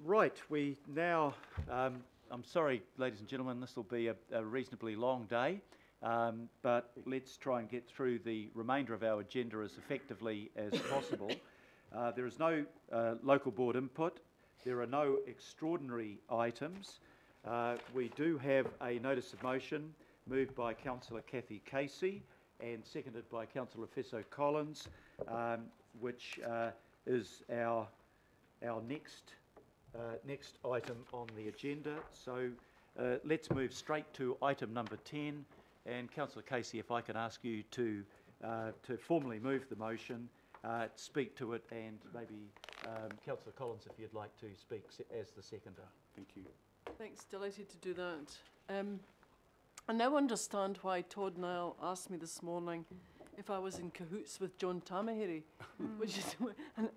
Right, we now, I'm sorry, ladies and gentlemen, this will be a reasonably long day, but let's try and get through the remainder of our agenda as effectively as possible. There is no local board input. There are no extraordinary items. We do have a notice of motion moved by Councillor Kathy Casey and seconded by Councillor Fesso Collins, which is our next item on the agenda. So let's move straight to item number 10. And Councillor Casey, if I can ask you to formally move the motion, speak to it, and maybe Councillor Collins, if you'd like to speak as the seconder. Thank you. Thanks, delighted to do that. I now understand why Todd Niall asked me this morning if I was in cahoots with John Tamahere, which is,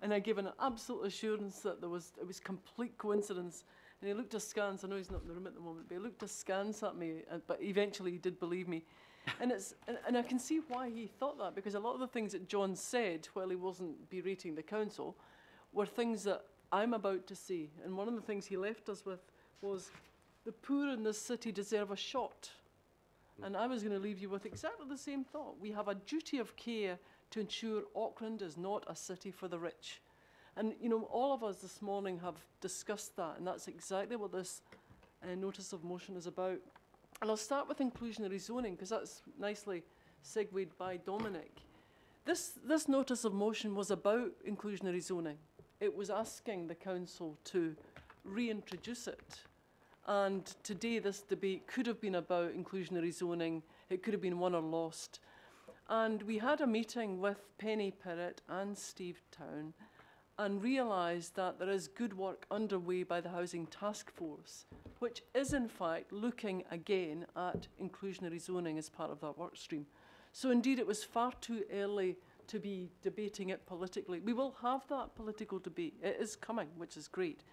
and I gave an absolute assurance that it was complete coincidence. And he looked askance. I know he's not in the room at the moment, but he looked askance at me. But eventually, he did believe me, and I can see why he thought that, because a lot of the things that John said while he wasn't berating the council were things that I'm about to say. And one of the things he left us with was the poor in this city deserve a shot. And I was going to leave you with exactly the same thought. We have a duty of care to ensure Auckland is not a city for the rich. And, you know, all of us this morning have discussed that, and that's exactly what this notice of motion is about. And I'll start with inclusionary zoning, because that's nicely segued by Dominic. This notice of motion was about inclusionary zoning. It was asking the council to reintroduce it. And today this debate could have been about inclusionary zoning. It could have been won or lost. And we had a meeting with Penny Pirrett and Steve Town and realised that there is good work underway by the Housing Task Force, which is in fact looking again at inclusionary zoning as part of that work stream. So indeed it was far too early to be debating it politically. We will have that political debate. It is coming, which is great.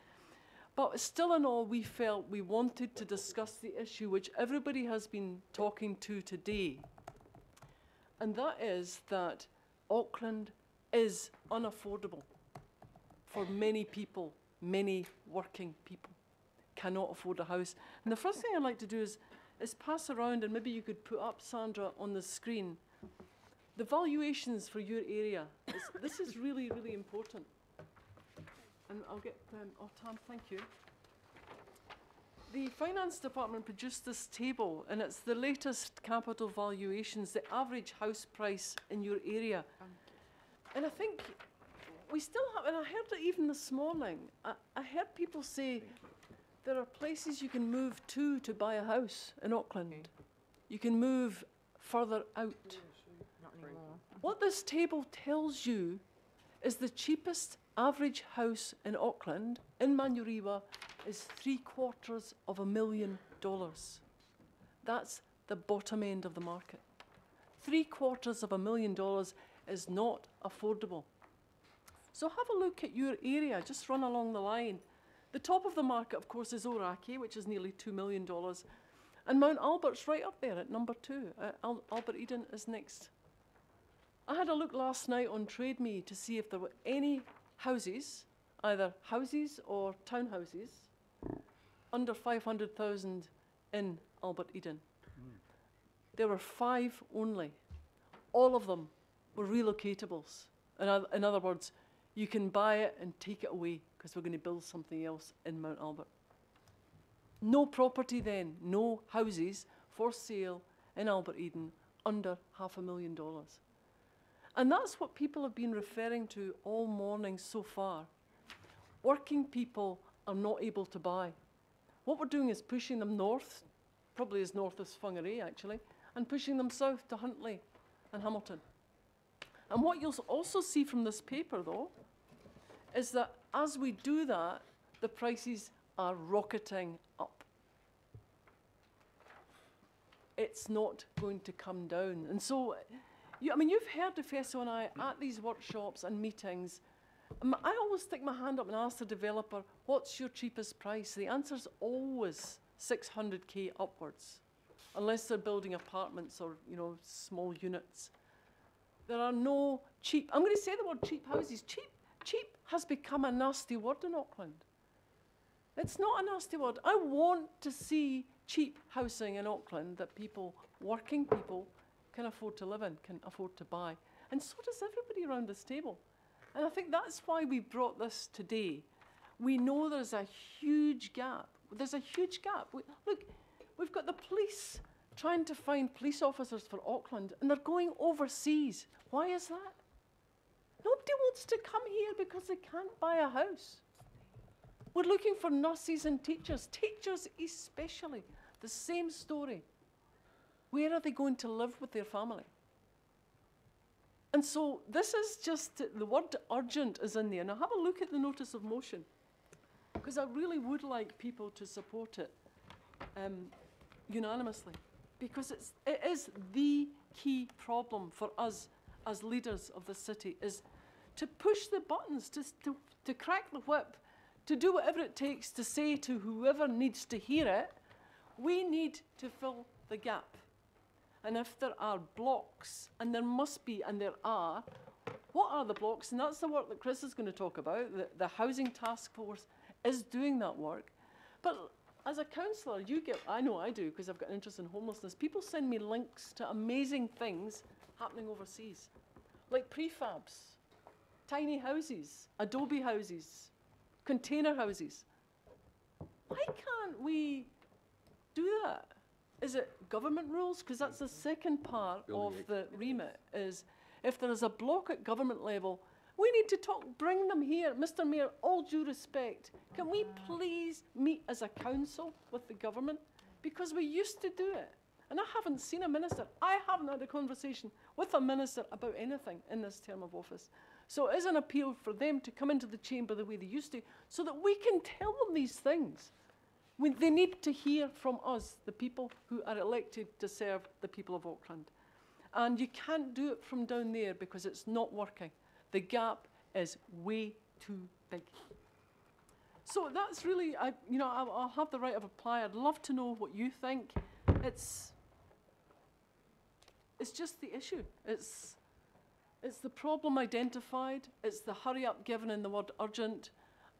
But still in all, we felt we wanted to discuss the issue which everybody has been talking to today. And that is that Auckland is unaffordable for many people, many working people cannot afford a house. And the first thing I'd like to do is pass around, and maybe you could put up, Sandra, on the screen, the valuations for your area. This is really, really important. And I'll get, Tam, thank you. The Finance Department produced this table, and it's the latest capital valuations, the average house price in your area. And I think we still have, and I heard it even this morning, I heard people say there are places you can move to buy a house in Auckland. Okay. You can move further out. Not anymore. What this table tells you is the cheapest average house in Auckland, in Manurewa, is $750,000. That's the bottom end of the market. $750,000 is not affordable. So have a look at your area, just run along the line. The top of the market, of course, is Oraki, which is nearly $2 million. And Mount Albert's right up there at number 2. Albert Eden is next. I had a look last night on Trade Me to see if there were any houses, either houses or townhouses, under 500,000 in Albert Eden. There were 5 only. All of them were relocatables. In other words, you can buy it and take it away because we're going to build something else in Mount Albert. No property then, no houses for sale in Albert Eden under $500,000. And that's what people have been referring to all morning so far. Working people are not able to buy. What we're doing is pushing them north, probably as north as Whangarei actually, and pushing them south to Huntly and Hamilton. And what you'll also see from this paper though, is that as we do that, the prices are rocketing up. It's not going to come down. And so, I mean, you've heard Fesso and I at these workshops and meetings. I always stick my hand up and ask the developer, what's your cheapest price? The answer's always 600K upwards, unless they're building apartments or, you know, small units. There are no cheap, I'm going to say the word cheap houses. Cheap has become a nasty word in Auckland. It's not a nasty word. I want to see cheap housing in Auckland that people, working people, can afford to live in, can afford to buy. And so does everybody around this table. And I think that's why we brought this today. We know there's a huge gap. There's a huge gap. Look, we've got the police trying to find police officers for Auckland, and they're going overseas. Why is that? Nobody wants to come here because they can't buy a house. We're looking for nurses and teachers especially. The same story. Where are they going to live with their family? And so this is just, the word urgent is in there. Now have a look at the notice of motion, because I really would like people to support it unanimously, because it is the key problem for us as leaders of the city, is to push the buttons, to crack the whip, to do whatever it takes to say to whoever needs to hear it, we need to fill the gap. And if there are blocks, and there must be, and there are, what are the blocks? And that's the work that Chris is going to talk about. The Housing Task Force is doing that work. But as a councillor, I know I do, because I've got an interest in homelessness. People send me links to amazing things happening overseas, like prefabs, tiny houses, adobe houses, container houses. Why can't we do that? Is it government rules? Because that's the second part of the remit, is if there is a block at government level, we need to bring them here. Mr. Mayor, all due respect, can we please meet as a council with the government? Because we used to do it. And I haven't seen a minister. I haven't had a conversation with a minister about anything in this term of office. So it is an appeal for them to come into the chamber the way they used to, so that we can tell them these things. They need to hear from us, the people who are elected to serve the people of Auckland. And you can't do it from down there because it's not working. The gap is way too big. So that's really, I'll have the right of reply. I'd love to know what you think. It's just the issue. It's the problem identified. It's the hurry up given in the word urgent.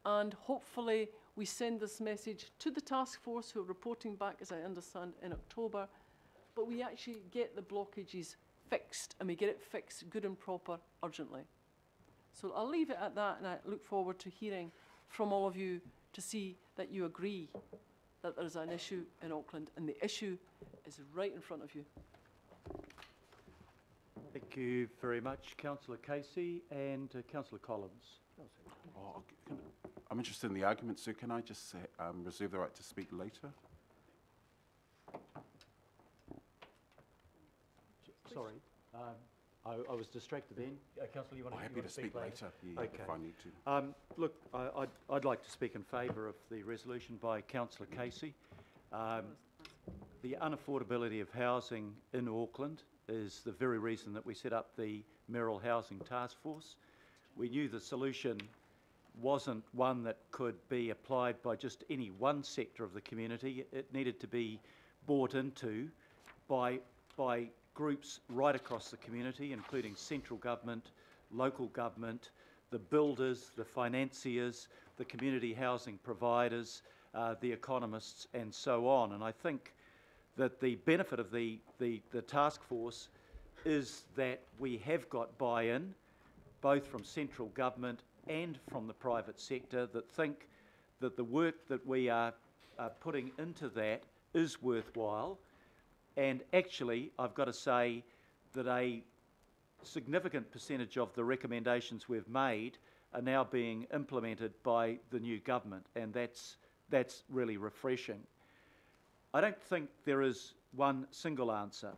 And hopefully we send this message to the task force, who are reporting back, as I understand, in October. But we actually get the blockages fixed, and we get it fixed good and proper urgently. So I'll leave it at that, and I look forward to hearing from all of you to see that you agree that there is an issue in Auckland, and the issue is right in front of you. Thank you very much, Councillor Casey and Councillor Collins. Oh, I'm interested in the argument, so can I just reserve the right to speak later? Sorry, I was distracted then. Councillor, you want to happy to speak later, yeah, okay. If I need to. Look, I'd like to speak in favour of the resolution by Councillor Casey. The unaffordability of housing in Auckland is the very reason that we set up the Mayoral Housing Task Force. We knew the solution wasn't one that could be applied by just any one sector of the community. It needed to be bought into by groups right across the community, including central government, local government, the builders, the financiers, the community housing providers, the economists, and so on. And I think that the benefit of the task force is that we have got buy-in, both from central government and from the private sector, that think that the work that we are putting into that is worthwhile. And actually, I've got to say that a significant percentage of the recommendations we've made are now being implemented by the new government, and that's really refreshing. I don't think there is one single answer,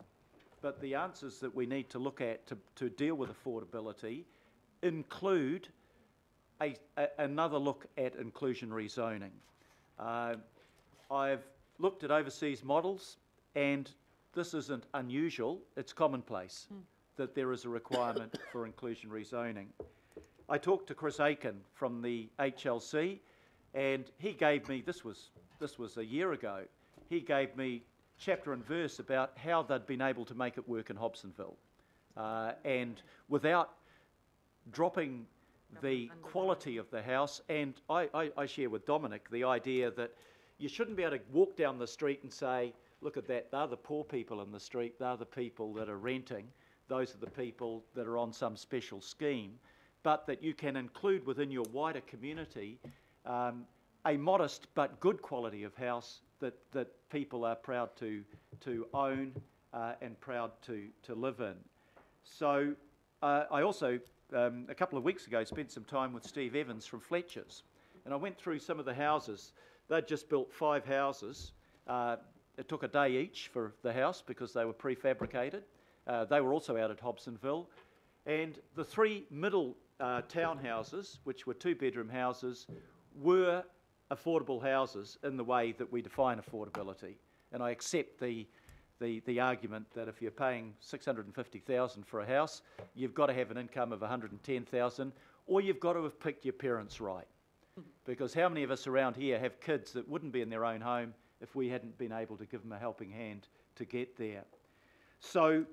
but the answers that we need to look at to deal with affordability include another look at inclusionary zoning. I've looked at overseas models, and this isn't unusual, it's commonplace that there is a requirement for inclusionary zoning. I talked to Chris Aiken from the HLC, and he gave me, this was a year ago, he gave me chapter and verse about how they'd been able to make it work in Hobsonville. And without dropping the quality of the house, and I share with Dominic the idea that you shouldn't be able to walk down the street and say, look at that, they're the poor people in the street, they're the people that are renting, those are the people that are on some special scheme, but that you can include within your wider community a modest but good quality of house that people are proud to own and proud to live in. So I also, a couple of weeks ago, spent some time with Steve Evans from Fletcher's, and I went through some of the houses. They'd just built 5 houses. It took a day each for the house because they were prefabricated. They were also out at Hobsonville. And the 3 middle townhouses, which were 2-bedroom houses, were affordable houses in the way that we define affordability. And I accept the argument that if you're paying $650,000 for a house, you've got to have an income of $110,000, or you've got to have picked your parents right. Because how many of us around here have kids that wouldn't be in their own home if we hadn't been able to give them a helping hand to get there? So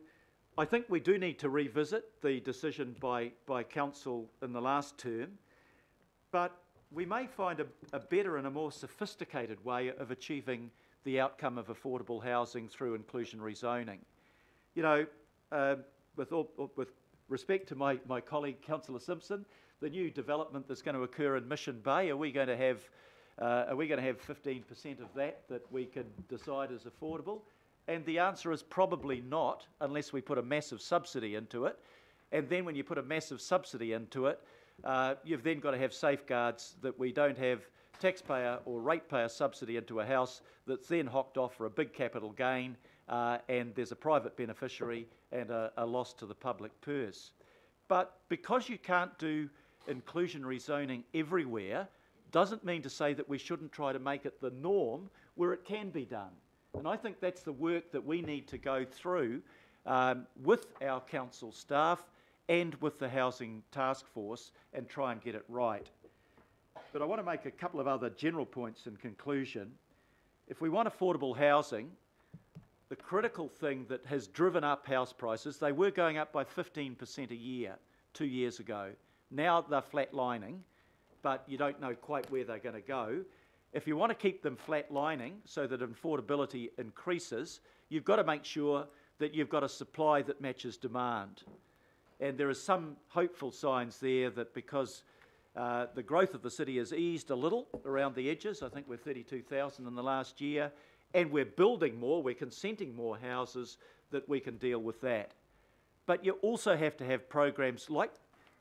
I think we do need to revisit the decision by council in the last term, but we may find a better and a more sophisticated way of achieving the outcome of affordable housing through inclusionary zoning. You know, with respect to my colleague, Councillor Simpson, the new development that's going to occur in Mission Bay, are we going to have 15% of that we can decide is affordable? And the answer is probably not, unless we put a massive subsidy into it. And then when you put a massive subsidy into it, you've then got to have safeguards that we don't have taxpayer or ratepayer subsidy into a house that's then hocked off for a big capital gain, and there's a private beneficiary and a loss to the public purse. But because you can't do inclusionary zoning everywhere, doesn't mean to say that we shouldn't try to make it the norm where it can be done. And I think that's the work that we need to go through with our council staff and with the Housing Task Force and try and get it right. But I want to make a couple of other general points in conclusion. If we want affordable housing, the critical thing that has driven up house prices, they were going up by 15% a year 2 years ago. Now they're flatlining, but you don't know quite where they're going to go. If you want to keep them flatlining so that affordability increases, you've got to make sure that you've got a supply that matches demand. And there are some hopeful signs there that because the growth of the city has eased a little around the edges, I think we're 32,000 in the last year, and we're building more, we're consenting more houses, that we can deal with that. But you also have to have programs like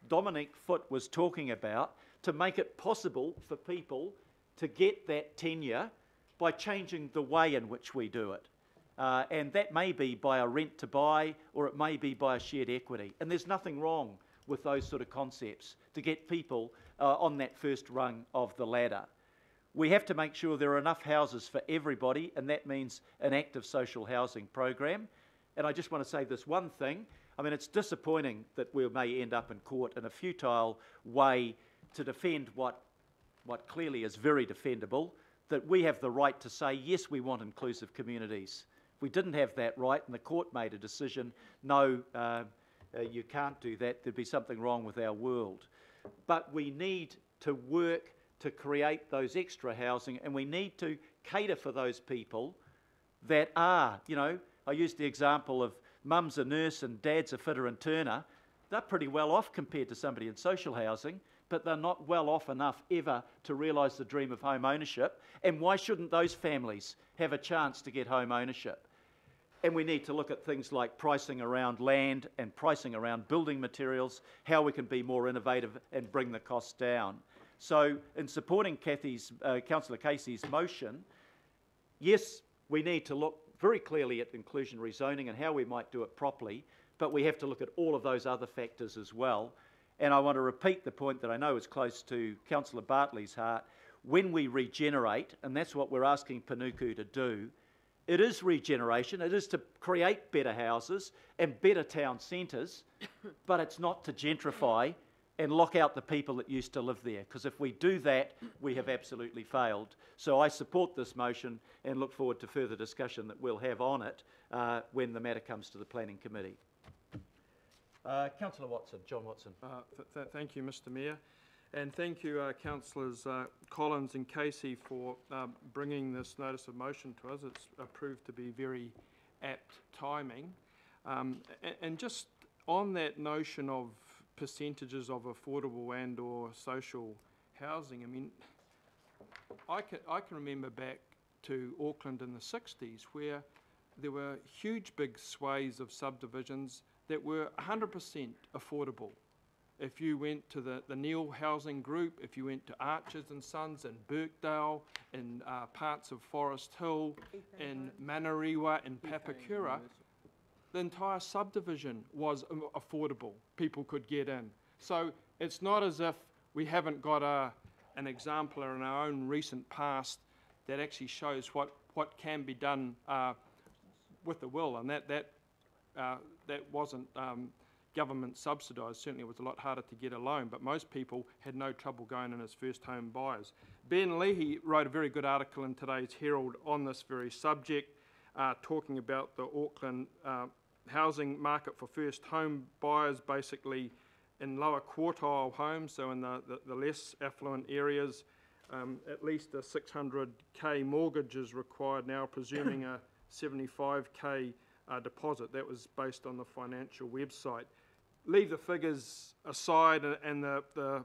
Dominic Foote was talking about to make it possible for people to get that tenure by changing the way in which we do it. And that may be by a rent to buy, or it may be by a shared equity. And there's nothing wrong with those sort of concepts to get people on that first rung of the ladder. We have to make sure there are enough houses for everybody, and that means an active social housing program. And I just want to say this one thing. I mean, it's disappointing that we may end up in court in a futile way to defend what clearly is very defendable, that we have the right to say, yes, we want inclusive communities. If we didn't have that right and the court made a decision, no, you can't do that, there'd be something wrong with our world. But we need to work to create those extra housing, and we need to cater for those people that are, you know, I used the example of mum's a nurse and dad's a fitter and turner. They're pretty well off compared to somebody in social housing, but they're not well off enough ever to realise the dream of home ownership. And why shouldn't those families have a chance to get home ownership? And we need to look at things like pricing around land and pricing around building materials, how we can be more innovative and bring the costs down. So in supporting Councillor Casey's motion, yes, we need to look very clearly at inclusionary zoning and how we might do it properly, but we have to look at all of those other factors as well. And I want to repeat the point that I know is close to Councillor Bartley's heart. When we regenerate, and that's what we're asking Panuku to do, it is regeneration, it is to create better houses and better town centres, but it's not to gentrify and lock out the people that used to live there, because if we do that, we have absolutely failed. So I support this motion and look forward to further discussion that we'll have on it when the matter comes to the Planning Committee. Councillor Watson, John Watson. Thank you, Mr Mayor. And thank you, Councillors Collins and Casey, for bringing this notice of motion to us. It's proved to be very apt timing. And just on that notion of percentages of affordable and or social housing, I mean, I can remember back to Auckland in the 60s where there were huge big swathes of subdivisions that were 100% affordable. If you went to the Neil Housing Group, if you went to Archers and Sons in Birkdale, in parts of Forest Hill, in Manariwa, in Papakura, the entire subdivision was affordable. People could get in. So it's not as if we haven't got an example in our own recent past that actually shows what can be done with the will, and that wasn't government subsidised. Certainly it was a lot harder to get a loan, but most people had no trouble going in as first home buyers. Ben Leahy wrote a very good article in today's Herald on this very subject, talking about the Auckland housing market for first home buyers, basically in lower quartile homes, so in the less affluent areas. At least a 600k mortgage is required now, presuming a 75k deposit. That was based on the financial website. Leave the figures aside, and the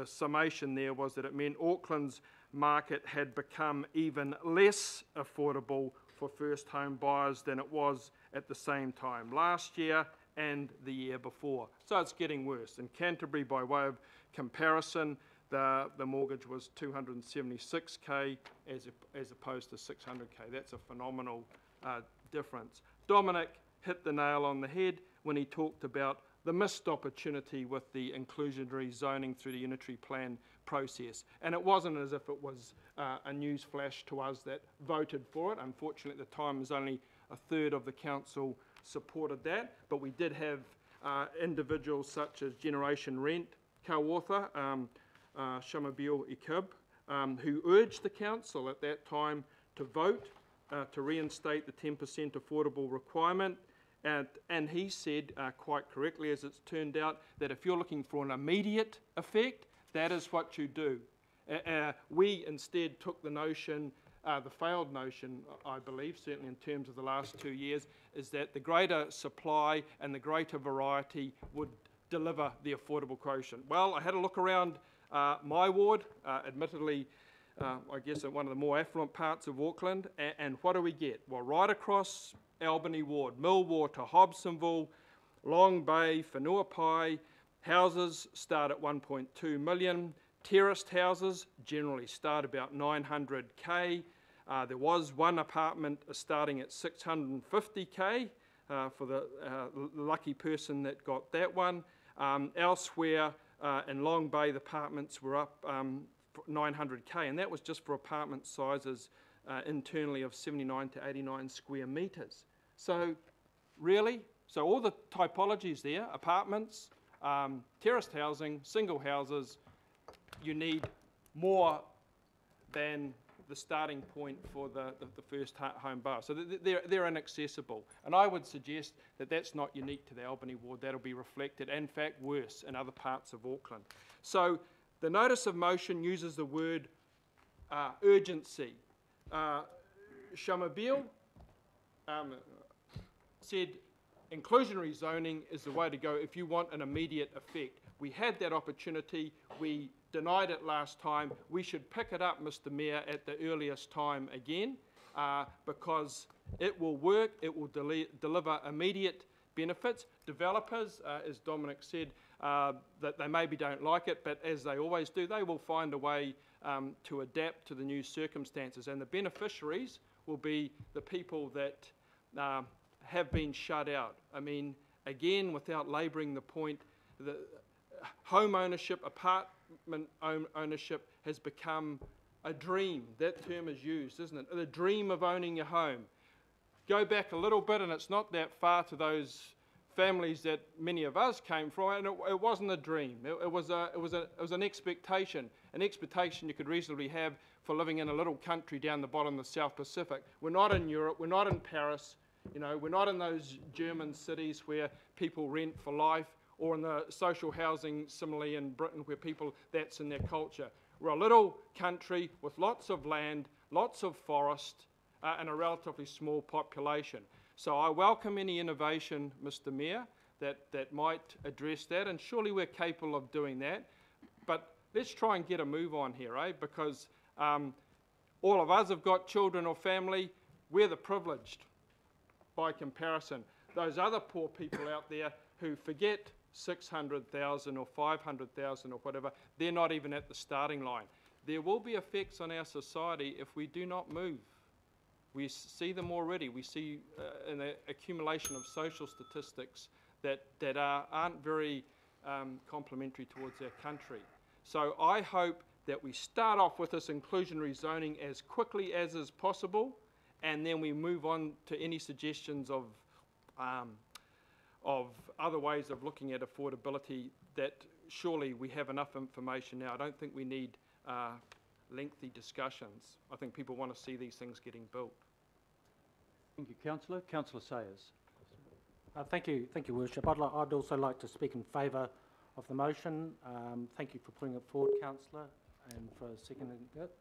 summation there was that it meant Auckland's market had become even less affordable for first home buyers than it was at the same time last year and the year before. So it's getting worse. In Canterbury, by way of comparison, the mortgage was 276k as opposed to 600k. That's a phenomenal difference. Dominic hit the nail on the head when he talked about the missed opportunity with the inclusionary zoning through the unitary plan process. And it wasn't as if it was a news flash to us that voted for it. Unfortunately, at the time, it was only a third of the council supported that. But we did have individuals such as Generation Rent co-author, Shamabil Ikub, who urged the council at that time to vote to reinstate the 10% affordable requirement. And he said, quite correctly as it's turned out, that if you're looking for an immediate effect, that is what you do. We instead took the notion, the failed notion, I believe, certainly in terms of the last 2 years, is that the greater supply and the greater variety would deliver the affordable quotient. Well, I had a look around my ward, admittedly, I guess in one of the more affluent parts of Auckland, and what do we get? Well, right across Albany Ward, Millwater, Hobsonville, Long Bay, Whenuapai, houses start at 1.2 million. Terraced houses generally start about 900k. There was one apartment starting at 650k for the lucky person that got that one. Elsewhere in Long Bay, the apartments were up 900k, and that was just for apartment sizes internally of 79 to 89 square metres. So really, so all the typologies there, apartments, terraced housing, single houses, you need more than the starting point for the first home buyer. So they're inaccessible. And I would suggest that that's not unique to the Albany ward. That'll be reflected, and in fact worse, in other parts of Auckland. So the notice of motion uses the word urgency. Shamabil said inclusionary zoning is the way to go if you want an immediate effect. We had that opportunity. We denied it last time. We should pick it up, Mr. Mayor, at the earliest time again, because it will work. It will deliver immediate benefits. Developers, as Dominic said, that they maybe don't like it, but as they always do, they will find a way to adapt to the new circumstances. And the beneficiaries will be the people that have been shut out. I mean, again, without labouring the point, the home ownership, apartment ownership has become a dream. That term is used, isn't it? The dream of owning your home. Go back a little bit, and it's not that far to those families that many of us came from, and it wasn't a dream. It was an expectation you could reasonably have for living in a little country down the bottom of the South Pacific. We're not in Europe. We're not in Paris. You know, we're not in those German cities where people rent for life. or in the social housing similarly in Britain where people, that's in their culture. We're a little country with lots of land, lots of forest, and a relatively small population. So I welcome any innovation, Mr. Mayor, that might address that, and surely we're capable of doing that. But let's try and get a move on here, because all of us have got children or family. We're the privileged by comparison. Those other poor people out there who forget 600,000 or 500,000 or whatever, they're not even at the starting line. There will be effects on our society if we do not move. We see them already. We see an accumulation of social statistics that aren't very complementary towards our country. So I hope that we start off with this inclusionary zoning as quickly as is possible, and then we move on to any suggestions of other ways of looking at affordability. That surely we have enough information now. I don't think we need lengthy discussions. I think people want to see these things getting built. Thank you, Councillor. Councillor Sayers. Thank you, Worship. I'd also like to speak in favour of the motion. Thank you for putting it forward, Councillor, and for seconding it.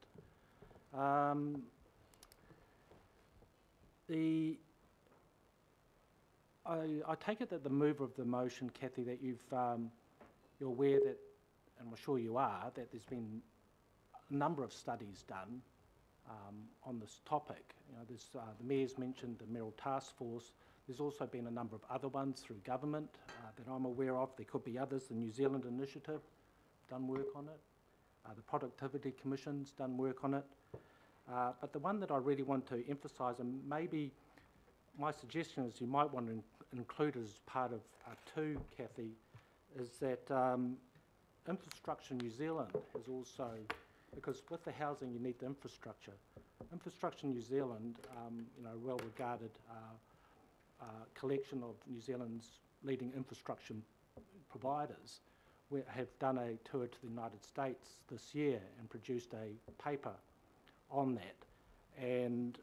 I take it that the mover of the motion, Kathy, that you're aware that, and I'm sure you are, that there's been a number of studies done on this topic. You know, there's, the Mayor's mentioned the Merrill Task Force. There's also been a number of other ones through government that I'm aware of. There could be others. The New Zealand Initiative done work on it. The Productivity Commission's done work on it. But the one that I really want to emphasise, and maybe my suggestion is you might want to include as part of 2, Kathy, is that Infrastructure New Zealand has also, because with the housing you need the infrastructure. Infrastructure New Zealand, you know, well-regarded collection of New Zealand's leading infrastructure providers, we have done a tour to the United States this year and produced a paper on that, and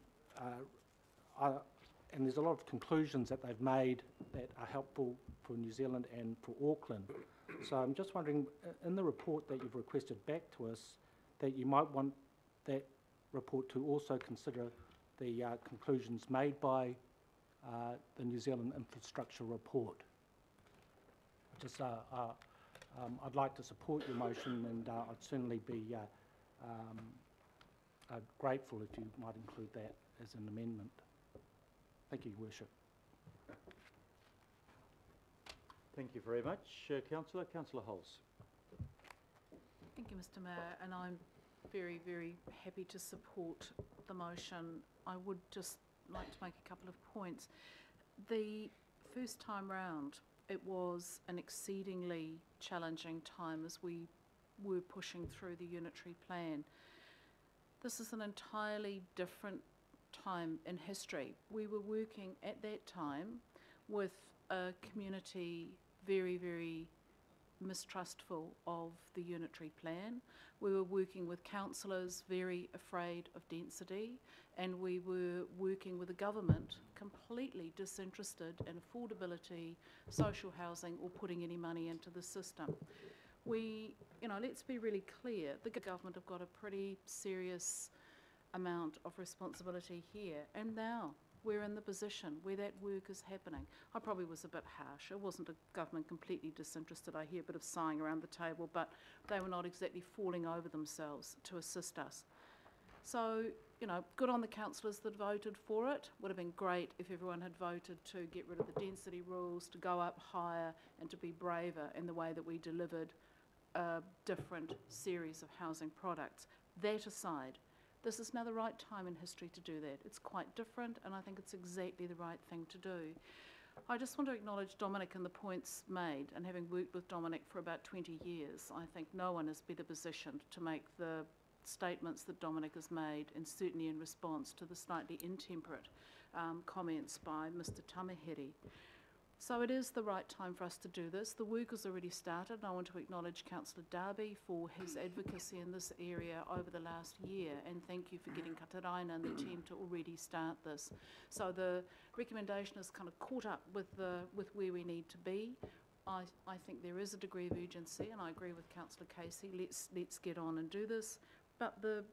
there's a lot of conclusions that they've made that are helpful for New Zealand and for Auckland. So I'm just wondering, in the report that you've requested back to us, that you might want that report to also consider the conclusions made by the New Zealand Infrastructure Report. Just, I'd like to support your motion, and I'd certainly be grateful if you might include that as an amendment. Thank you, Your Worship. Thank you very much, Councillor. Councillor Hulse. Thank you, Mr. Mayor, and I'm very, very happy to support the motion. I would just like to make a couple of points. The first time round, it was an exceedingly challenging time as we were pushing through the unitary plan. This is an entirely different time in history. We were working at that time with a community very, very mistrustful of the unitary plan. We were working with councillors very afraid of density, and we were working with a government completely disinterested in affordability, social housing, or putting any money into the system. We, you know, let's be really clear, the government have got a pretty serious amount of responsibility here, and now we're in the position where that work is happening. I probably was a bit harsh. It wasn't a government completely disinterested. I hear a bit of sighing around the table, but they were not exactly falling over themselves to assist us. So, you know, good on the councillors that voted for it. Would have been great if everyone had voted to get rid of the density rules, to go up higher, and to be braver in the way that we delivered a different series of housing products. That aside, this is now the right time in history to do that. It's quite different, and I think it's exactly the right thing to do. I just want to acknowledge Dominic and the points made, and having worked with Dominic for about 20 years, I think no one is better positioned to make the statements that Dominic has made, and certainly in response to the slightly intemperate comments by Mr. Tamahiri. So it is the right time for us to do this. The work has already started, and I want to acknowledge Councillor Darby for his advocacy in this area over the last year, and thank you for getting Kataraina and the team to already start this. So the recommendation is kind of caught up with where we need to be. I think there is a degree of urgency, and I agree with Councillor Casey. Let's get on and do this. But the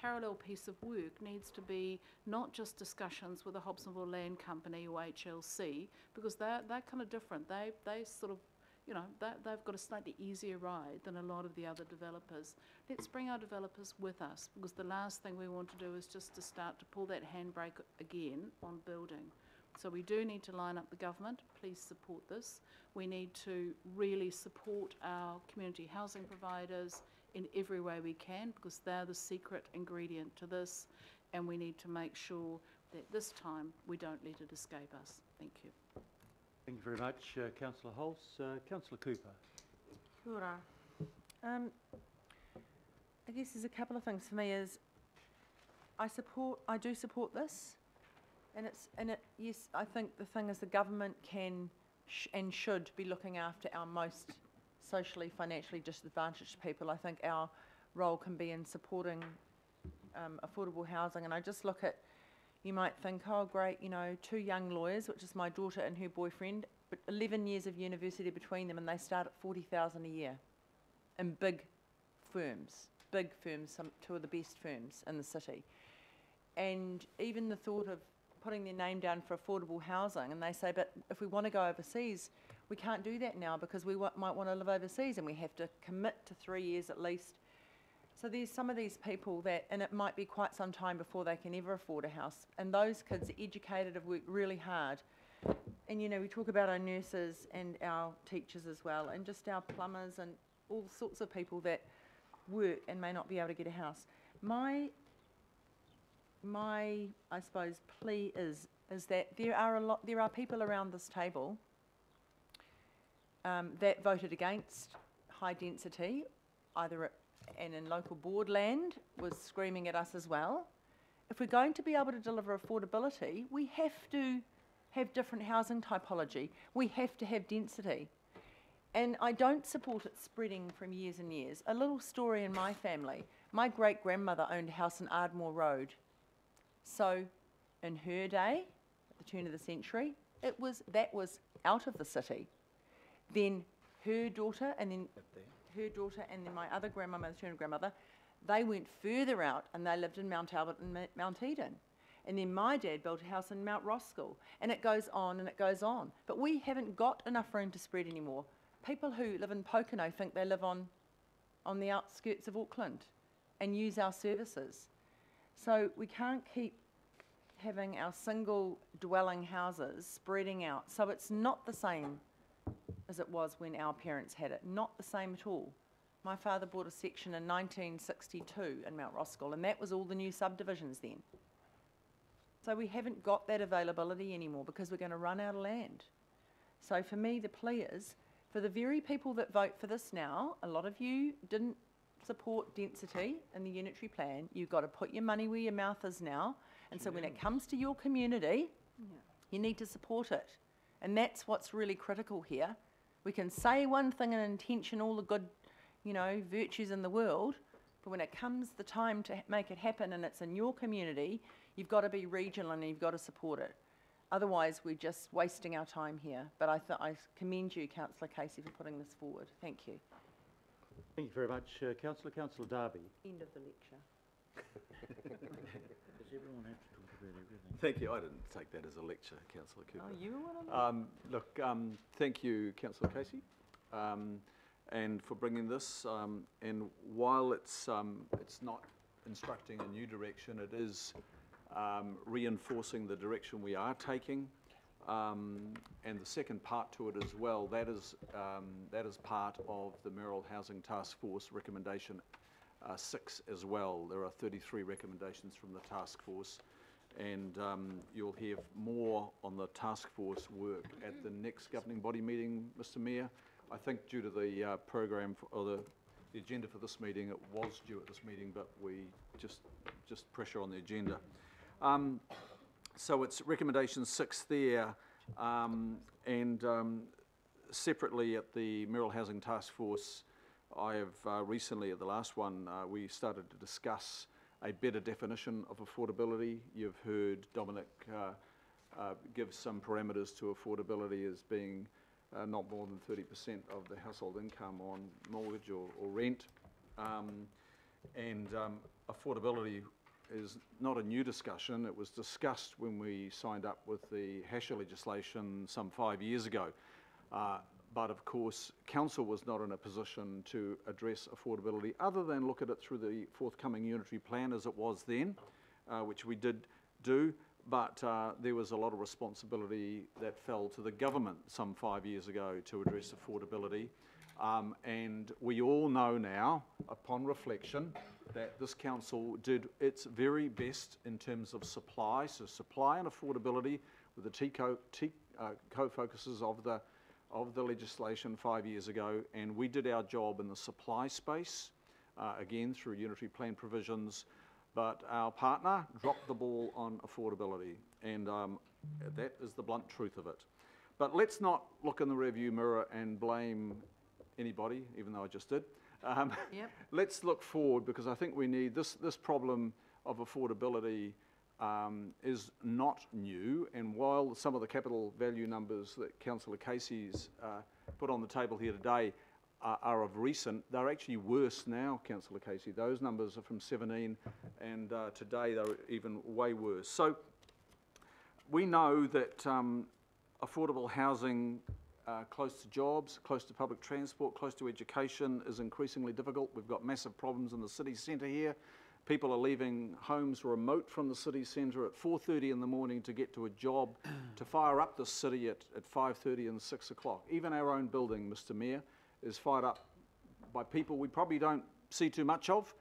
parallel piece of work needs to be not just discussions with the Hobsonville Land Company or HLC, because they're kind of different. They sort of, you know, they've got a slightly easier ride than a lot of the other developers. Let's bring our developers with us, because the last thing we want to do is just to start to pull that handbrake again on building. So we do need to line up the government. Please support this. We need to really support our community housing providers in every way we can, because they're the secret ingredient to this, and we need to make sure that this time we don't let it escape us. Thank you. Thank you very much, Councillor Holtz. Councillor Cooper. Kia ora. I guess there's a couple of things for me. Is I do support this, yes, I think the thing is the government can and should be looking after our most socially, financially disadvantaged people. I think our role can be in supporting affordable housing. And I just look at, you might think, oh great, you know, 2 young lawyers, which is my daughter and her boyfriend, but 11 years of university between them, and they start at $40,000 a year in big firms, 2 of the best firms in the city. And even the thought of putting their name down for affordable housing, and they say, but if we want to go overseas, we can't do that now because we might want to live overseas and we have to commit to 3 years at least. So there's some of these people that, and it might be quite some time before they can ever afford a house, and those kids are educated, have worked really hard. And you know, we talk about our nurses and our teachers as well, and just our plumbers and all sorts of people that work and may not be able to get a house. My I suppose plea is that there are people around this table that voted against high density, and in local board land was screaming at us as well. If we're going to be able to deliver affordability, we have to have different housing typology. We have to have density. And I don't support it spreading from years and years. A little story in my family. My great-grandmother owned a house in Ardmore Road. So in her day, at the turn of the century, that was out of the city. Then her daughter and then my other grandmother, maternal grandmother, they went further out and they lived in Mount Albert and Mount Eden. And then my dad built a house in Mount Roskill, and it goes on and it goes on. But we haven't got enough room to spread anymore. People who live in Pocono think they live on the outskirts of Auckland and use our services. So we can't keep having our single dwelling houses spreading out. So it's not the same as it was when our parents had it. Not the same at all. My father bought a section in 1962 in Mount Roskill, and that was all the new subdivisions then. So we haven't got that availability anymore because we're going to run out of land. So for me, the plea is, for the very people that vote for this now, a lot of you didn't support density in the unitary plan. You've got to put your money where your mouth is now. And so when it comes to your community, you need to support it. And that's what's really critical here. We can say one thing in intention, all the good, you know, virtues in the world, but when it comes the time to make it happen and it's in your community, you've got to be regional and you've got to support it. Otherwise, we're just wasting our time here. But I commend you, Councillor Casey, for putting this forward. Thank you. Thank you very much, Councillor. Councillor Darby. End of the lecture. Does everyone have to talk about everything? Thank you. I didn't take that as a lecture, Councillor Cooper. Oh, you were one of them? Thank you, Councillor Casey, and for bringing this. And while it's not instructing a new direction, it is reinforcing the direction we are taking. And the second part to it as well, that is part of the Mayoral Housing Task Force recommendation 6 as well. There are 33 recommendations from the task force, and you'll hear more on the task force work at the next governing body meeting, Mr. Mayor. I think due to the program or the agenda for this meeting, it was due at this meeting, but we just pressure on the agenda. So it's recommendation 6 there, and separately at the Mayoral Housing Task Force, I have recently, at the last one, we started to discuss a better definition of affordability. You've heard Dominic give some parameters to affordability as being not more than 30% of the household income on mortgage or rent. Affordability is not a new discussion. It was discussed when we signed up with the Hasher legislation some 5 years ago. But of course, Council was not in a position to address affordability other than look at it through the forthcoming unitary plan as it was then, which we did do. But there was a lot of responsibility that fell to the government some 5 years ago to address affordability. And we all know now, upon reflection, that this council did its very best in terms of supply. So supply and affordability were the co-focuses of the legislation 5 years ago, and we did our job in the supply space, again through unitary plan provisions, but our partner dropped the ball on affordability, and that is the blunt truth of it. But let's not look in the rearview mirror and blame anybody, even though I just did. Yep. Let's look forward, because I think we need this problem of affordability is not new, and while some of the capital value numbers that Councillor Casey's put on the table here today are of recent, they're actually worse now, Councillor Casey. Those numbers are from 17, and today they're even way worse. So we know that affordable housing close to jobs, close to public transport, close to education is increasingly difficult. We've got massive problems in the city centre here. People are leaving homes remote from the city centre at 4:30 in the morning to get to a job, to fire up the city at 5:30 and 6 o'clock. Even our own building, Mr Mayor, is fired up by people we probably don't see too much of,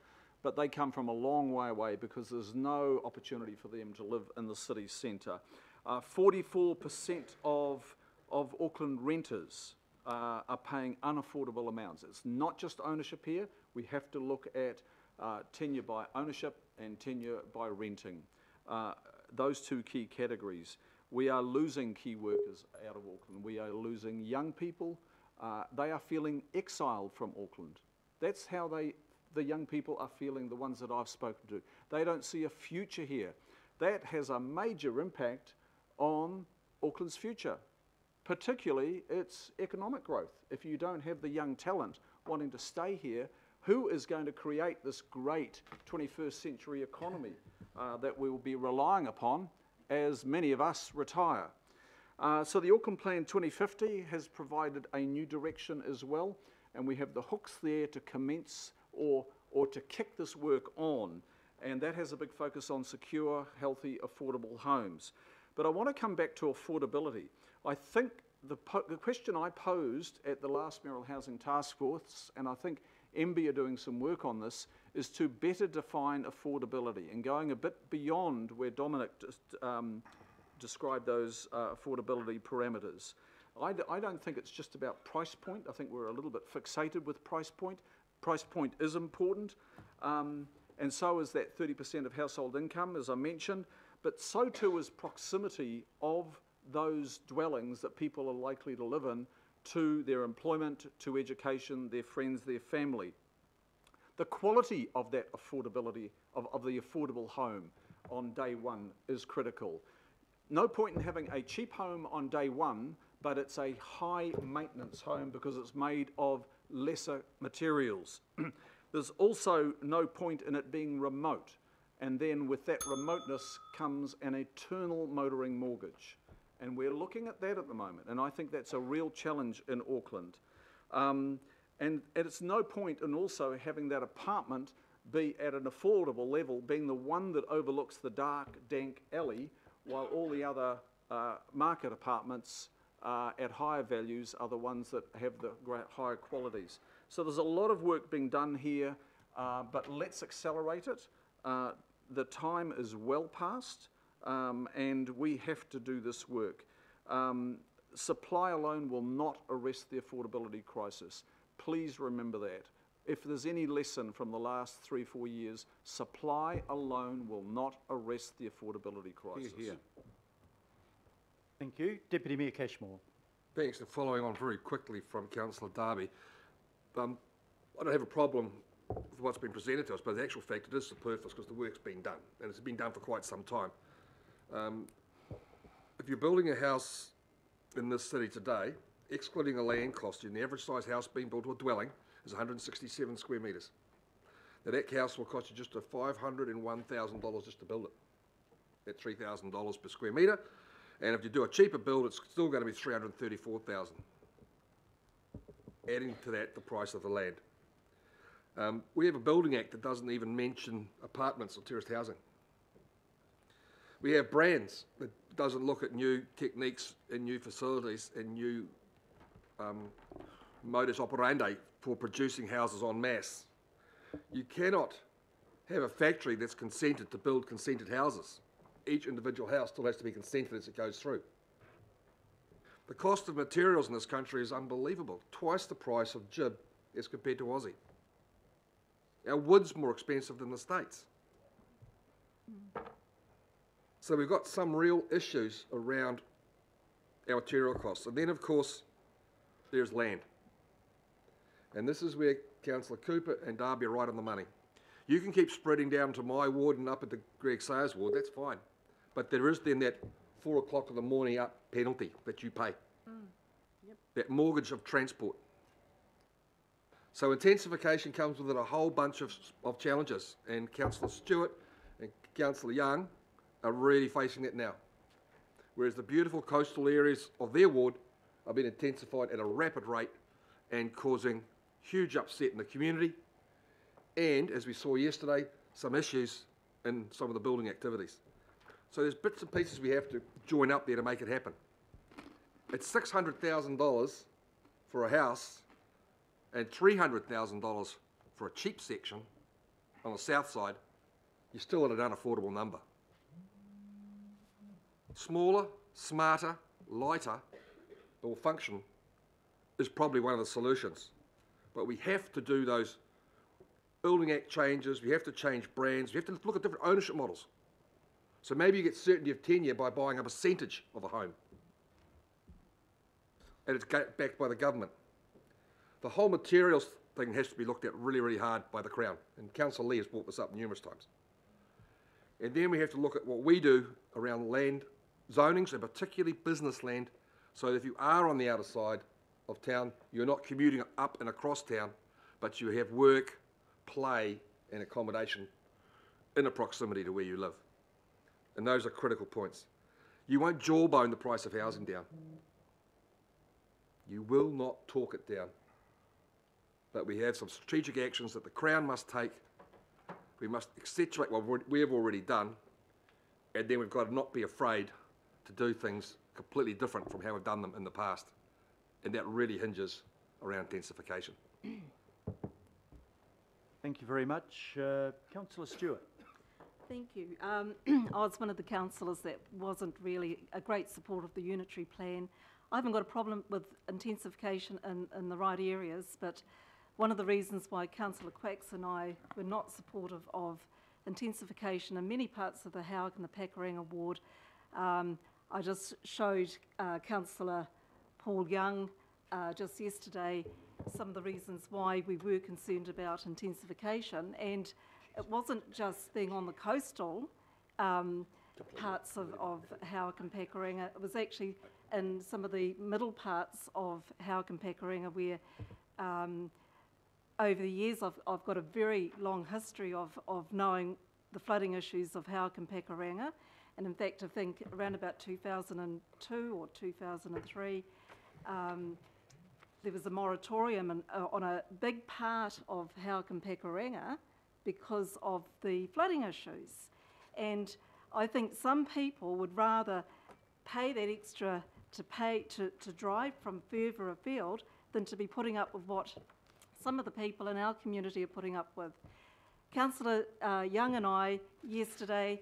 but they come from a long way away because there's no opportunity for them to live in the city centre. 44% of Auckland renters are paying unaffordable amounts. It's not just ownership here. We have to look at tenure by ownership and tenure by renting. Those two key categories. We are losing key workers out of Auckland. We are losing young people. They are feeling exiled from Auckland. That's how the young people are feeling, the ones that I've spoken to. They don't see a future here. That has a major impact on Auckland's future, particularly its economic growth. If you don't have the young talent wanting to stay here, who is going to create this great 21st century economy that we will be relying upon as many of us retire? So the Auckland Plan 2050 has provided a new direction as well, and we have the hooks there to commence or to kick this work on, and that has a big focus on secure, healthy, affordable homes. But I want to come back to affordability. I think the question I posed at the last Mayoral Housing Task Force, and I think MB are doing some work on this, is to better define affordability and going a bit beyond where Dominic described those affordability parameters. I don't think it's just about price point. I think we're a little bit fixated with price point. Price point is important, and so is that 30% of household income, as I mentioned, but so too is proximity of those dwellings that people are likely to live in to their employment, to education, their friends, their family. The quality of that affordability, of the affordable home on day one is critical. No point in having a cheap home on day one, but it's a high maintenance home because it's made of lesser materials. There's also no point in it being remote, and then with that remoteness comes an eternal motoring mortgage. And we're looking at that at the moment, and I think that's a real challenge in Auckland. And it's no point in also having that apartment be at an affordable level, being the one that overlooks the dark, dank alley, while all the other market apartments at higher values are the ones that have the higher qualities. So there's a lot of work being done here, but let's accelerate it. The time is well past, and we have to do this work. Supply alone will not arrest the affordability crisis. Please remember that. If there's any lesson from the last 3 or 4 years, supply alone will not arrest the affordability crisis. Hear, hear. Thank you. Deputy Mayor Cashmore. Thanks. And following on very quickly from Councillor Darby, I don't have a problem with what's been presented to us, but the actual fact it is superfluous because the work's been done, and it's been done for quite some time. If you're building a house in this city today, excluding the land cost, and the average size house being built or dwelling is 167 square metres. Now that house will cost you just $501,000 just to build it, at $3,000 per square metre. And if you do a cheaper build, it's still going to be $334,000. Adding to that the price of the land. We have a building act that doesn't even mention apartments or terraced housing. We have brands that doesn't look at new techniques and new facilities and new modus operandi for producing houses en masse. You cannot have a factory that's consented to build consented houses. Each individual house still has to be consented as it goes through. The cost of materials in this country is unbelievable. Twice the price of jib as compared to Aussie. Our wood's more expensive than the States. So we've got some real issues around our material costs. And then, of course, there's land. And this is where Councillor Cooper and Darby are right on the money. You can keep spreading down to my ward and up into Greg Sayers' ward, that's fine. But there is then that 4 o'clock in the morning up penalty that you pay. Yep. That mortgage of transport. So intensification comes with it a whole bunch of challenges, and Councillor Stewart and Councillor Young are really facing it now. Whereas the beautiful coastal areas of their ward are being intensified at a rapid rate and causing huge upset in the community, and, as we saw yesterday, some issues in some of the building activities. So there's bits and pieces we have to join up there to make it happen. It's $600,000 for a house and $300,000 for a cheap section on the south side. You're still at an unaffordable number. Smaller, smarter, lighter, or function is probably one of the solutions. But we have to do those Building Act changes, we have to change brands, we have to look at different ownership models. So maybe you get certainty of tenure by buying a percentage of a home. And it's backed by the government. The whole materials thing has to be looked at really, really hard by the Crown. And Councillor Lee has brought this up numerous times. And then we have to look at what we do around land zonings, and particularly business land, so that if you are on the outer side of town, you're not commuting up and across town, but you have work, play and accommodation in a proximity to where you live. And those are critical points. You won't jawbone the price of housing down. You will not talk it down. But we have some strategic actions that the Crown must take. We must accentuate what we have already done, and then we've got to not be afraid to do things completely different from how we've done them in the past. And that really hinges around densification. Thank you very much. Councillor Stewart. Thank you. I was one of the councillors that wasn't really a great support of the unitary plan. I haven't got a problem with intensification in the right areas, but one of the reasons why Councillor Quacks and I were not supportive of intensification in many parts of the Howard and the Pakuranga ward, I just showed Councillor Paul Young just yesterday some of the reasons why we were concerned about intensification, and it wasn't just being on the coastal parts of Howard and Pakuranga. It was actually in some of the middle parts of Howard and Pakuranga where over the years I've got a very long history of knowing the flooding issues of Howard and Pakuranga, and in fact I think around about 2002 or 2003 there was a moratorium on a big part of Howard and Pakuranga because of the flooding issues. And I think some people would rather pay that extra to drive from further afield than to be putting up with what some of the people in our community are putting up with. Councillor Young and I yesterday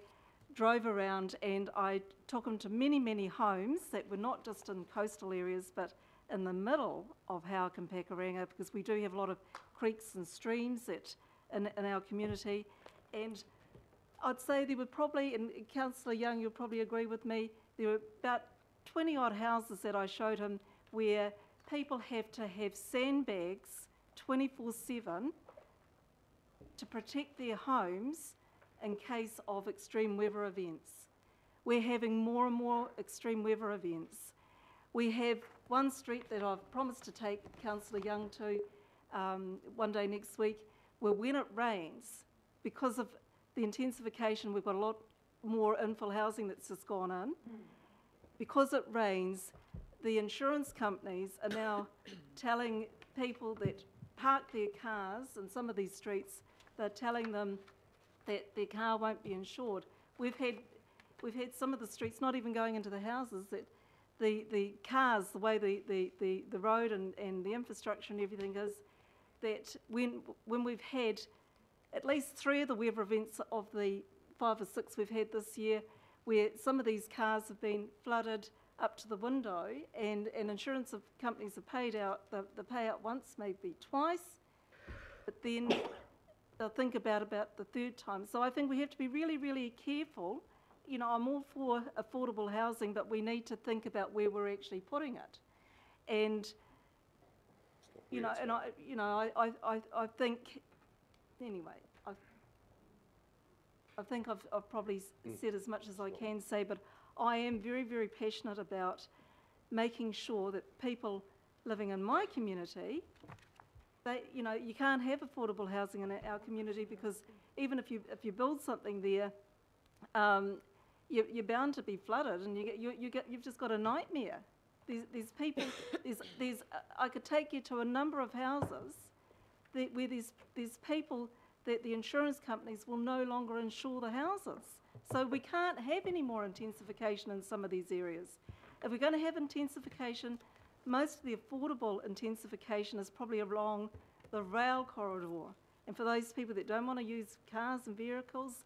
drove around and I took him to many, many homes that were not just in coastal areas but in the middle of Howard and Pakuranga, because we do have a lot of creeks and streams in our community. And I'd say there were probably, and Councillor Young, you'll probably agree with me, there were about 20 odd houses that I showed him where people have to have sandbags 24/7 to protect their homes in case of extreme weather events. We're having more and more extreme weather events. We have one street that I've promised to take Councillor Young to one day next week, where when it rains, because of the intensification, we've got a lot more infill housing that's just gone in. Because it rains, the insurance companies are now telling people that park their cars in some of these streets, they're telling them that their car won't be insured. We've had some of the streets not even going into the houses, that the cars, the way the road and the infrastructure and everything is, that when we've had at least 3 of the weather events of the 5 or 6 we've had this year, where some of these cars have been flooded up to the window, and insurance companies have paid out, they pay out once, maybe twice, but then they'll think about the 3rd time. So I think we have to be really, really careful. You know, I'm all for affordable housing, but we need to think about where we're actually putting it. And, you know, and I think, anyway, I think I've probably said as much as I can say, but I am very, very passionate about making sure that people living in my community, you know, you can't have affordable housing in our community, because even if you build something there, you're bound to be flooded, and you've just got a nightmare. There's people, I could take you to a number of houses where there's people that the insurance companies will no longer insure the houses. So we can't have any more intensification in some of these areas. If we're going to have intensification, most of the affordable intensification is probably along the rail corridor. And for those people that don't want to use cars and vehicles,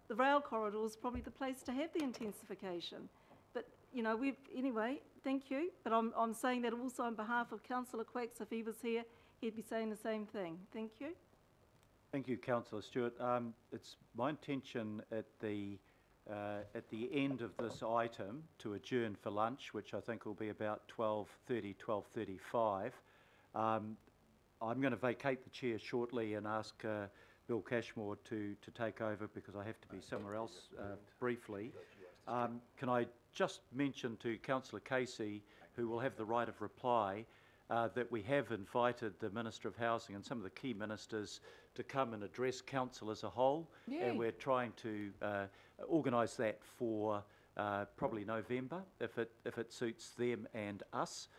the rail corridor is probably the place to have the intensification. But, you know, anyway, thank you. But I'm saying that also on behalf of Councillor Quacks. If he was here, he'd be saying the same thing. Thank you. Thank you, Councillor Stewart. It's my intention at the end of this item to adjourn for lunch, which I think will be about 12:30, 12:35. I'm going to vacate the chair shortly and ask Bill Cashmore to take over, because I have to be somewhere else briefly. Can I just mention to Councillor Casey, who will have the right of reply, that we have invited the Minister of Housing and some of the key ministers to come and address council as a whole. Yay. And we're trying to organise that for probably November, if it suits them and us.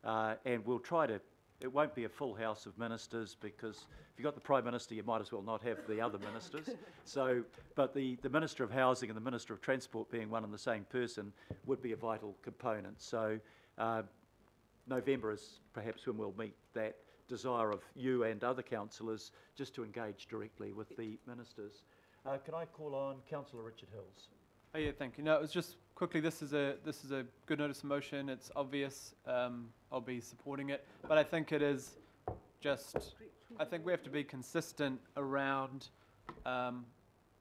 And we'll try to, it won't be a full house of ministers, because if you've got the Prime Minister, you might as well not have the other ministers. So, but the Minister of Housing and the Minister of Transport being one and the same person would be a vital component. So November is perhaps when we'll meet that desire of you and other councillors just to engage directly with the ministers. Can I call on Councillor Richard Hills? Oh yeah, thank you. No, it was just quickly. This is a good notice of motion. It's obvious. I'll be supporting it, but I think it is just. I think we have to be consistent around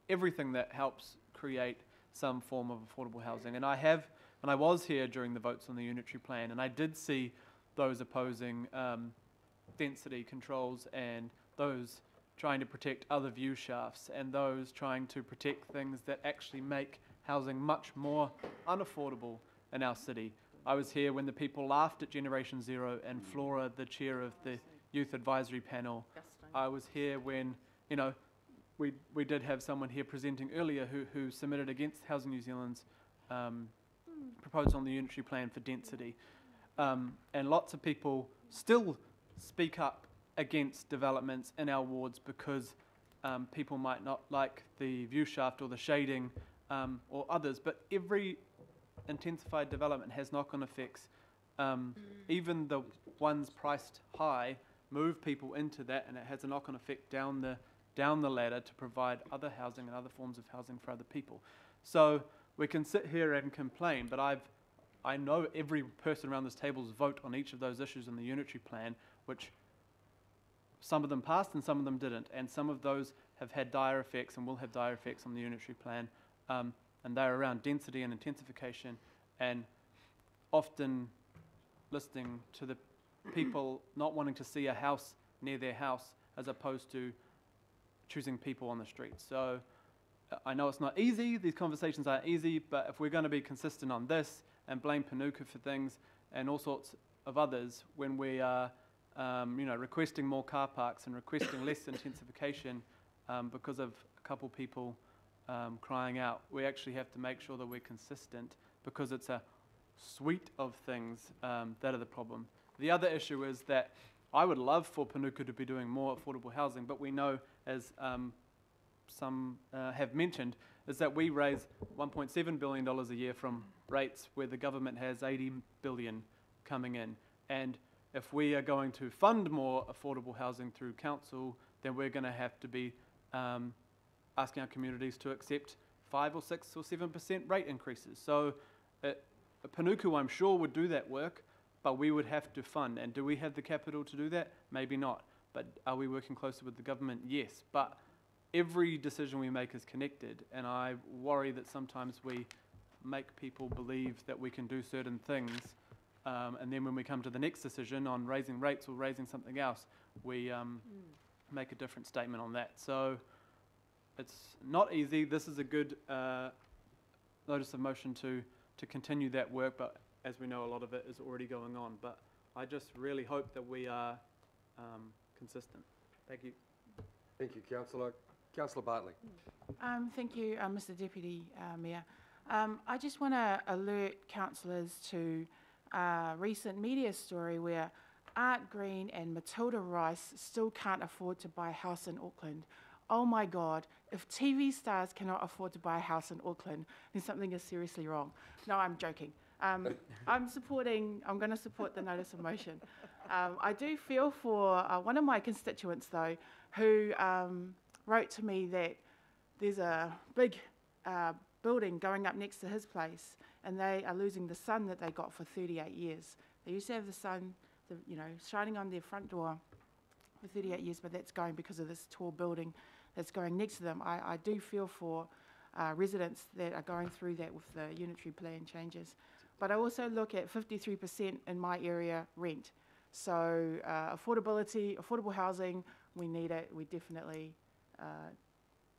everything that helps create some form of affordable housing. And I was here during the votes on the unitary plan, and I did see those opposing density controls, and those trying to protect other view shafts, and those trying to protect things that actually make housing much more unaffordable in our city. I was here when the people laughed at Generation Zero and Flora, the chair of the Youth Advisory Panel. I was here when, you know, we did have someone here presenting earlier who submitted against Housing New Zealand's proposal on the unitary plan for density. And lots of people still speak up against developments in our wards because people might not like the view shaft or the shading or others, but every intensified development has knock-on effects. Even the ones priced high move people into that, and it has a knock-on effect down the ladder to provide other housing and other forms of housing for other people. So we can sit here and complain, but I know every person around this table's vote on each of those issues in the unitary plan, which some of them passed and some of them didn't, and some of those have had dire effects and will have dire effects on the unitary plan, and they're around density and intensification, and often listening to the people not wanting to see a house near their house as opposed to choosing people on the street. So I know it's not easy, these conversations aren't easy, but if we're going to be consistent on this and blame Panuka for things, and all sorts of others when we are requesting more car parks and requesting less intensification because of a couple people crying out. We actually have to make sure that we're consistent, because it's a suite of things that are the problem. The other issue is that I would love for Panuku to be doing more affordable housing, but we know, as some have mentioned, is that we raise $1.7 billion a year from rates where the government has $80 billion coming in. And if we are going to fund more affordable housing through council, then we're going to have to be asking our communities to accept 5 or 6 or 7% rate increases. So Panuku, I'm sure, would do that work, but we would have to fund. And do we have the capital to do that? Maybe not. But are we working closely with the government? Yes. But every decision we make is connected, and I worry that sometimes we make people believe that we can do certain things, and then when we come to the next decision on raising rates or raising something else, we make a different statement on that. So it's not easy. This is a good notice of motion to continue that work, but as we know, a lot of it is already going on. But I just really hope that we are consistent. Thank you. Thank you, Councillor. Councillor Bartley. Thank you, Mr Deputy Mayor. I just want to alert councillors to a recent media story where Art Green and Matilda Rice still can't afford to buy a house in Auckland. Oh my God, if TV stars cannot afford to buy a house in Auckland, then something is seriously wrong. No, I'm joking. I'm going to support the notice of motion. I do feel for one of my constituents, though, who wrote to me that there's a big building going up next to his place, and they are losing the sun that they got for 38 years. They used to have the sun, shining on their front door for 38 years, but that's going because of this tall building that's going next to them. I do feel for residents that are going through that with the unitary plan changes. But I also look at 53% in my area rent. So affordable housing, we need it. We definitely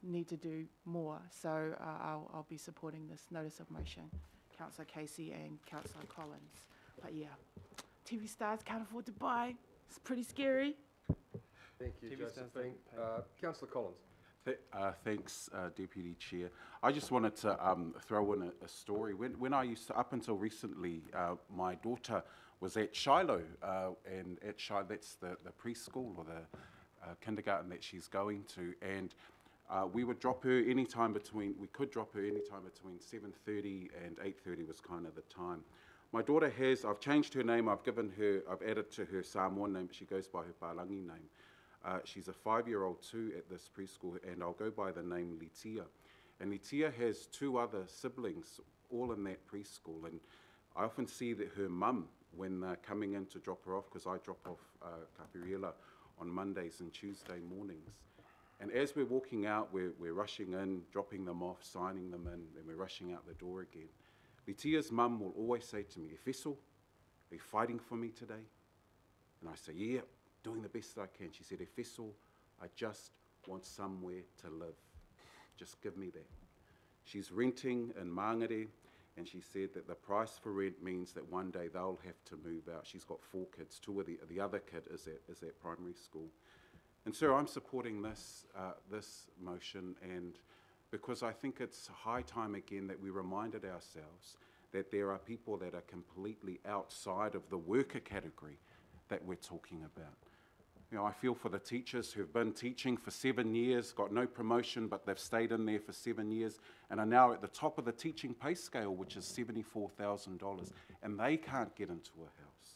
need to do more. So I'll be supporting this notice of motion, Councillor Casey and Councillor Collins. But yeah, TV stars can't afford to buy. It's pretty scary. Thank you, Josephine. Councillor Collins. Thanks, Deputy Chair. I just wanted to throw in a story. When I used to, up until recently, my daughter was at Shiloh, and at Shiloh, that's the preschool or the kindergarten that she's going to, and we would drop her we could drop her anytime between 7:30 and 8:30 was kind of the time. My daughter I've changed her name, I've added to her Samoan name, but she goes by her Palangi name. She's a 5-year-old too at this preschool, and I'll go by the name Litia. And Litia has 2 other siblings, all in that preschool. And I often see that her mum, when they're coming in to drop her off, because I drop off Kapiriela on Mondays and Tuesday mornings. And as we're walking out, we're rushing in, dropping them off, signing them in, and we're rushing out the door again. Litia's mum will always say to me, "E Wheso, are you fighting for me today?" And I say, "Yeah, doing the best that I can." She said, "E Wheso, I just want somewhere to live. Just give me that." She's renting in Mangere, and she said that the price for rent means that one day they'll have to move out. She's got 4 kids. 2 of the other kid is at primary school. And so I'm supporting this motion, and because I think it's high time again that we reminded ourselves that there are people that are completely outside of the worker category that we're talking about. I feel for the teachers who've been teaching for 7 years, got no promotion, but they've stayed in there for 7 years, and are now at the top of the teaching pay scale, which is $74,000, and they can't get into a house.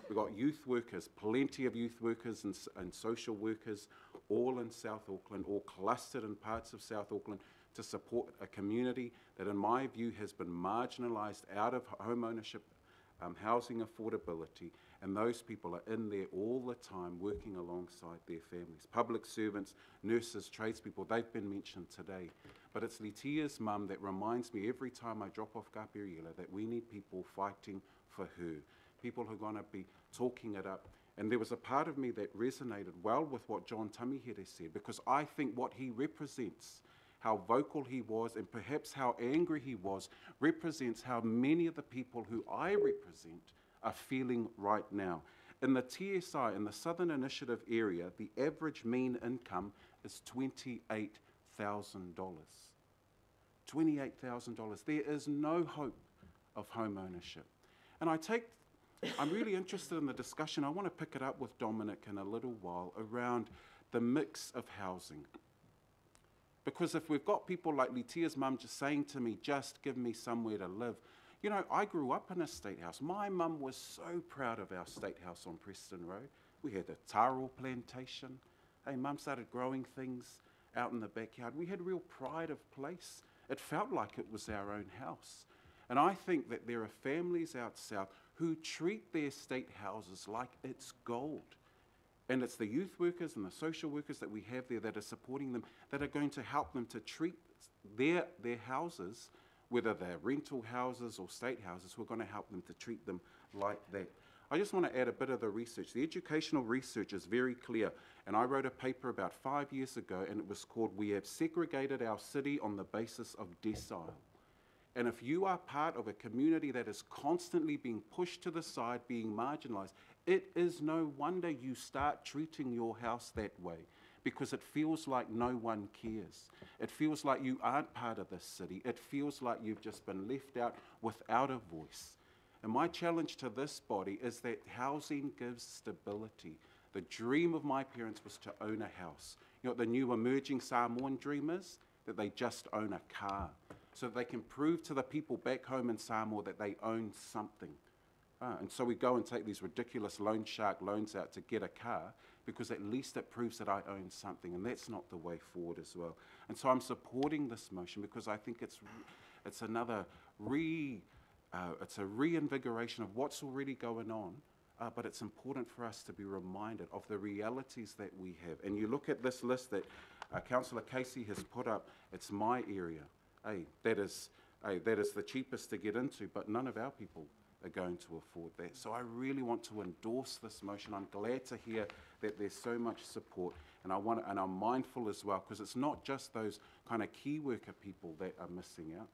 We've got youth workers, plenty of youth workers and social workers, all in South Auckland, all clustered in parts of South Auckland, to support a community that, in my view, has been marginalised out of home ownership, housing affordability, and those people are in there all the time working alongside their families. Public servants, nurses, tradespeople, they've been mentioned today. But it's Litia's mum that reminds me every time I drop off Kapiriela that we need people fighting for her, people who are going to be talking it up. And there was a part of me that resonated well with what John Tamihere said, because I think what he represents, how vocal he was, and perhaps how angry he was, represents how many of the people who I represent are feeling right now. In the TSI, in the Southern Initiative area, the average mean income is $28,000. $28,000. There is no hope of home ownership. And I'm really interested in the discussion. I want to pick it up with Dominic in a little while around the mix of housing. Because if we've got people like Litia's mum just saying to me, just give me somewhere to live. You know, I grew up in a state house. My mum was so proud of our state house on Preston Road. We had a taro plantation. Hey, mum started growing things out in the backyard. We had real pride of place. It felt like it was our own house. And I think that there are families out south who treat their state houses like it's gold. And it's the youth workers and the social workers that we have there that are supporting them, that are going to help them to treat their houses, whether they're rental houses or state houses, who are going to help them to treat them like that. I just want to add a bit of the research. The educational research is very clear, and I wrote a paper about 5 years ago, and it was called "We Have Segregated Our City on the Basis of Decile." And if you are part of a community that is constantly being pushed to the side, being marginalised, it is no wonder you start treating your house that way, because it feels like no one cares. It feels like you aren't part of this city. It feels like you've just been left out without a voice. And my challenge to this body is that housing gives stability. The dream of my parents was to own a house. You know what the new emerging Samoan dream is? That they just own a car, so they can prove to the people back home in Samoa that they own something. And so we go and take these ridiculous loan shark loans out to get a car, because at least it proves that I own something, and that's not the way forward as well. And so I'm supporting this motion because I think it's another it's a reinvigoration of what's already going on, but it's important for us to be reminded of the realities that we have. And you look at this list that Councillor Casey has put up, it's my area. That is the cheapest to get into, but none of our people are going to afford that. So I really want to endorse this motion. I'm glad to hear that there's so much support, and I'm mindful as well, because it's not just those kind of key worker people that are missing out.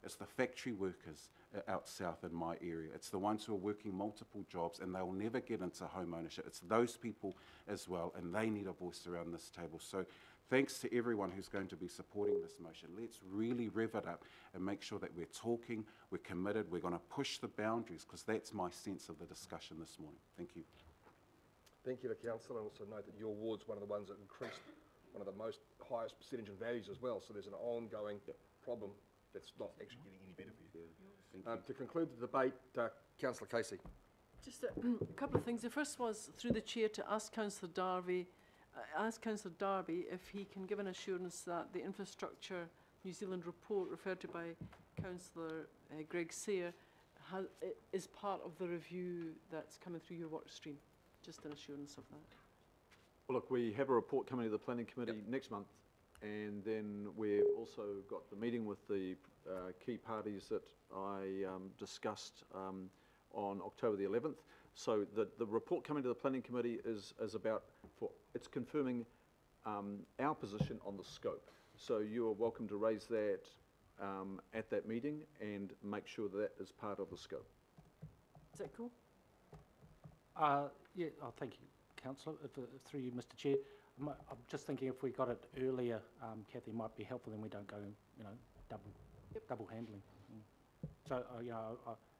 It's the factory workers out south in my area. It's the ones who are working multiple jobs and they'll never get into home ownership. It's those people as well, and they need a voice around this table. So thanks to everyone who's going to be supporting this motion. Let's really rev it up and make sure that we're talking, we're committed, we're going to push the boundaries, because that's my sense of the discussion this morning. Thank you. Thank you to Councillor, and also note that your ward's one of the ones that increased one of the highest percentage in values as well, so there's an ongoing problem that's not actually getting any better for you. To conclude the debate, Councillor Casey. Just a couple of things. The first was, through the chair, to ask Councillor Darby if he can give an assurance that the Infrastructure New Zealand report referred to by Councillor Greg Sayre is part of the review that's coming through your work stream. Just an assurance of that. Well, look, we have a report coming to the Planning Committee next month, and then we've also got the meeting with the key parties that I discussed on October the 11th. So the report coming to the Planning Committee is about, it's confirming our position on the scope. So you are welcome to raise that at that meeting and make sure that is part of the scope. Is that cool? Yeah, thank you, Councillor, through you, Mr. Chair. I'm just thinking if we got it earlier, Kathy, might be helpful, then we don't go, double handling. So,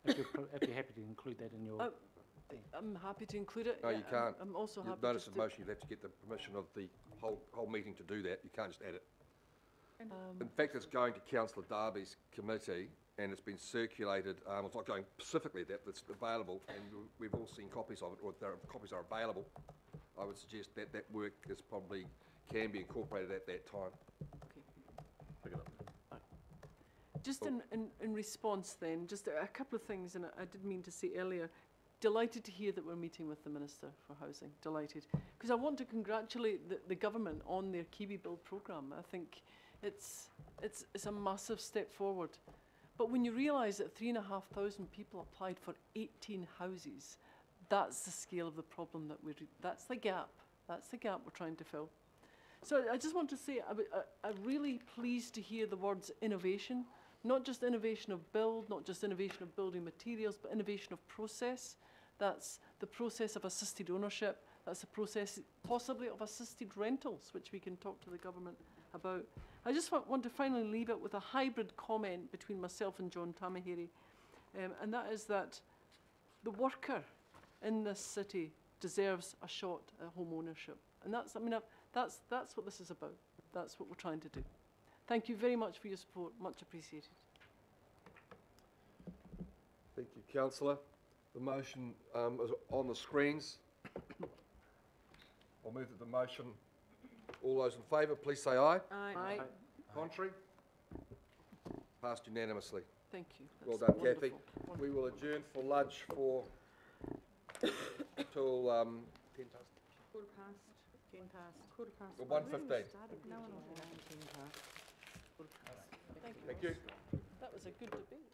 if you're happy to include that in your... I'm happy to include it. No, you can't. I'm also happy to... Notice of motion, you'd have to get the permission of the whole meeting to do that. You can't just add it. In fact, it's going to Councillor Darby's committee, and it's been circulated. It's not going specifically that, but it's available, and we've all seen copies of it, or copies are available. I would suggest that work can be incorporated at that time. Okay. Pick it up. Just in response then, just a couple of things, and I did mean to say earlier, delighted to hear that we're meeting with the Minister for Housing, delighted. Because I want to congratulate the government on their Kiwi Build programme. I think it's a massive step forward. But when you realise that 3,500 people applied for 18 houses, that's the scale of the problem that that's the gap. That's the gap we're trying to fill. So I just want to say I'm really pleased to hear the words innovation, not just innovation of build, not just innovation of building materials, but innovation of process. That's the process of assisted ownership. That's the process possibly of assisted rentals, which we can talk to the government about. I just want to finally leave it with a hybrid comment between myself and John Tamahiri, and that is that the worker in this city deserves a shot at home ownership. And that's, I mean, that's what this is about. That's what we're trying to do. Thank you very much for your support. Much appreciated. Thank you, councillor. The motion is on the screens. I'll move that the motion. All those in favour, please say aye. Aye. Contrary? Passed unanimously. Thank you. Well That's done, Kathy. wonderful. We will adjourn for lunch till 10 past. Quarter past. 10 past. Quarter past. Or 1:15. No one will have 10 past. Thank you. Thank you. That was a good debate.